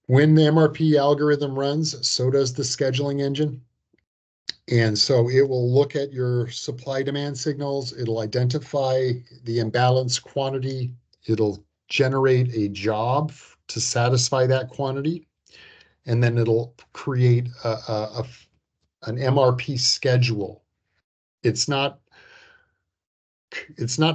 When the MRP algorithm runs, so does the scheduling engine. And so it will look at your supply demand signals. It'll identify the imbalance quantity. It'll generate a job to satisfy that quantity. And then it'll create an MRP schedule. It's not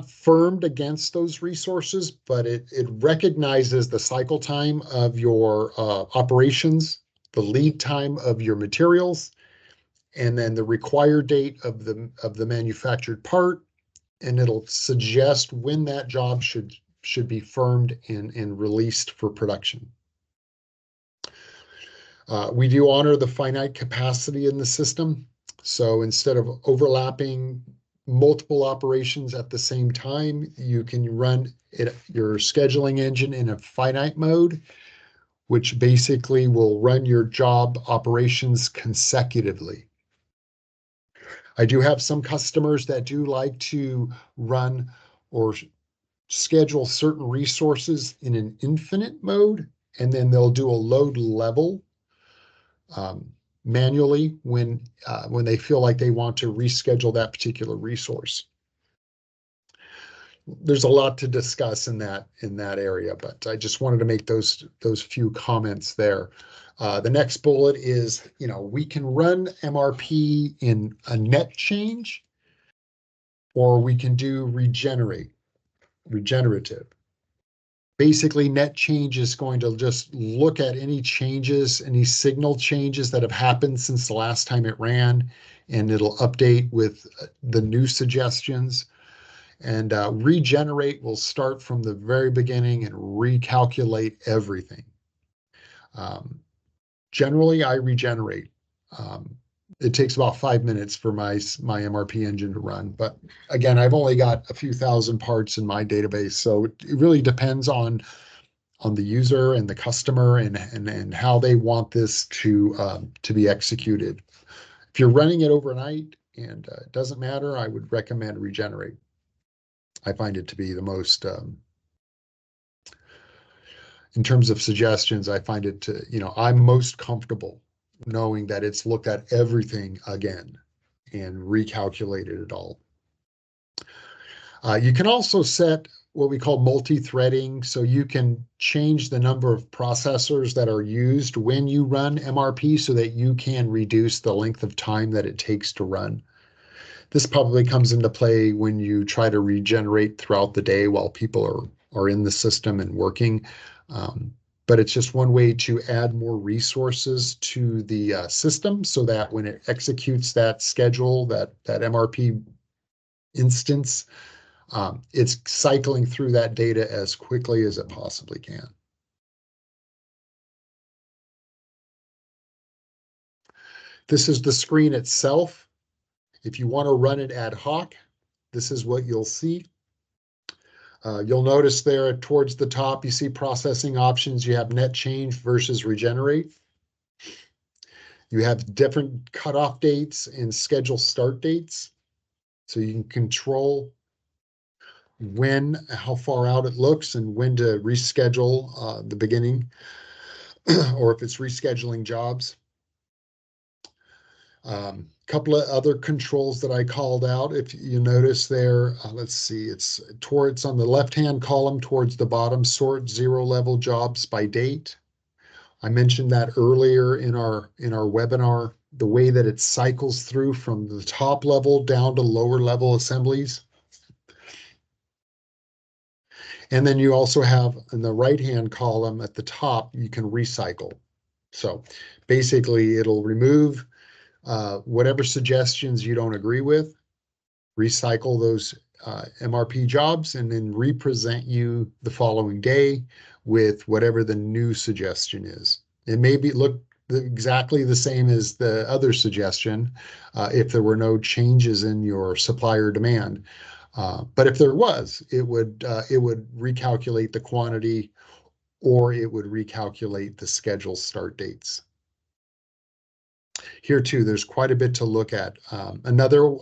firmed against those resources, but it recognizes the cycle time of your operations, the lead time of your materials, and then the required date of the manufactured part, and it'll suggest when that job should be firmed and released for production. We do honor the finite capacity in the system. So instead of overlapping multiple operations at the same time, you can run your scheduling engine in a finite mode, which basically will run your job operations consecutively. I do have some customers that do like to run or schedule certain resources in an infinite mode, and then they'll do a load level manually when they feel like they want to reschedule that particular resource. There's a lot to discuss in that area, but I just wanted to make those few comments there. The next bullet is, we can run MRP in a net change, or we can do regenerative. Basically, net change is going to just look at any changes, any signal changes that have happened since the last time it ran, and it'll update with the new suggestions. And regenerate will start from the very beginning and recalculate everything. Generally, I regenerate. It takes about 5 minutes for my MRP engine to run. But again, I've only got a few thousand parts in my database, so it really depends on the user and the customer and how they want this to be executed. If you're running it overnight and it doesn't matter, I would recommend regenerate. I find it to be the most, in terms of suggestions, I find it to, I'm most comfortable knowing that it's looked at everything again and recalculated it all. You can also set what we call multi-threading, so you can change the number of processors that are used when you run MRP so that you can reduce the length of time that it takes to run. This probably comes into play when you try to regenerate throughout the day while people are in the system and working. But it's just one way to add more resources to the system so that when it executes that schedule, that MRP instance, it's cycling through that data as quickly as it possibly can. This is the screen itself. If you want to run it ad hoc, this is what you'll see. You'll notice there towards the top, you see processing options. You have net change versus regenerate. You have different cutoff dates and schedule start dates. So you can control how far out it looks and when to reschedule the beginning, or if it's rescheduling jobs. Couple of other controls that I called out. If you notice there, let's see, it's on the left-hand column towards the bottom, sort zero level jobs by date. I mentioned that earlier in our webinar, the way that it cycles through from the top level down to lower level assemblies. And then you also have in the right-hand column at the top, you can recycle. So basically it'll remove whatever suggestions you don't agree with, recycle those MRP jobs, and then represent you the following day with whatever the new suggestion is. It may look exactly the same as the other suggestion if there were no changes in your supplier demand. But if there was, it would recalculate the quantity, or it would recalculate the schedule start dates. Here too, there's quite a bit to look at. Another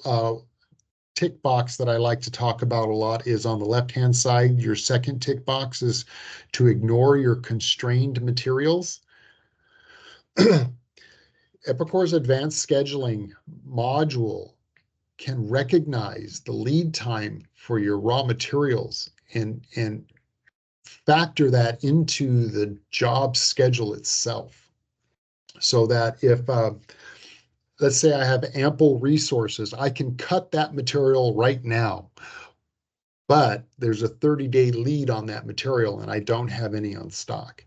tick box that I like to talk about a lot is on the left-hand side. Your second tick box is to ignore your constrained materials. Epicor's advanced scheduling module can recognize the lead time for your raw materials and factor that into the job schedule itself. So that if, let's say I have ample resources, I can cut that material right now, but there's a 30-day lead on that material and I don't have any on stock.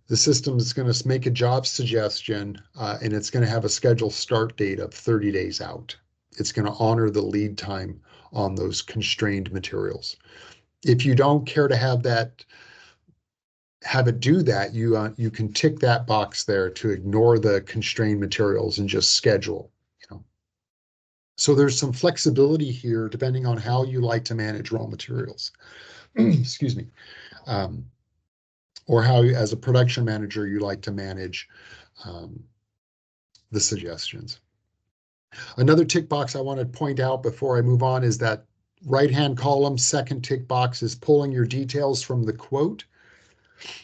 The system is going to make a job suggestion and it's going to have a scheduled start date of 30 days out. It's going to honor the lead time on those constrained materials. If you don't care to have it do that, you can tick that box there to ignore the constrained materials and just schedule. So there's some flexibility here depending on how you like to manage raw materials. Excuse me. Or how, as a production manager, you like to manage the suggestions. Another tick box I want to point out before I move on is that right-hand column, second tick box is pulling your details from the quote.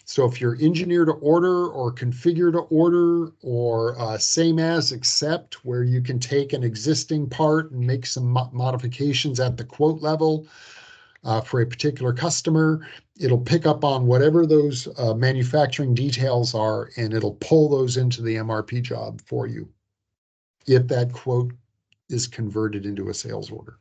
So if you're engineer to order or configure to order or same as except, where you can take an existing part and make some modifications at the quote level for a particular customer, it'll pick up on whatever those manufacturing details are, and it'll pull those into the MRP job for you if that quote is converted into a sales order.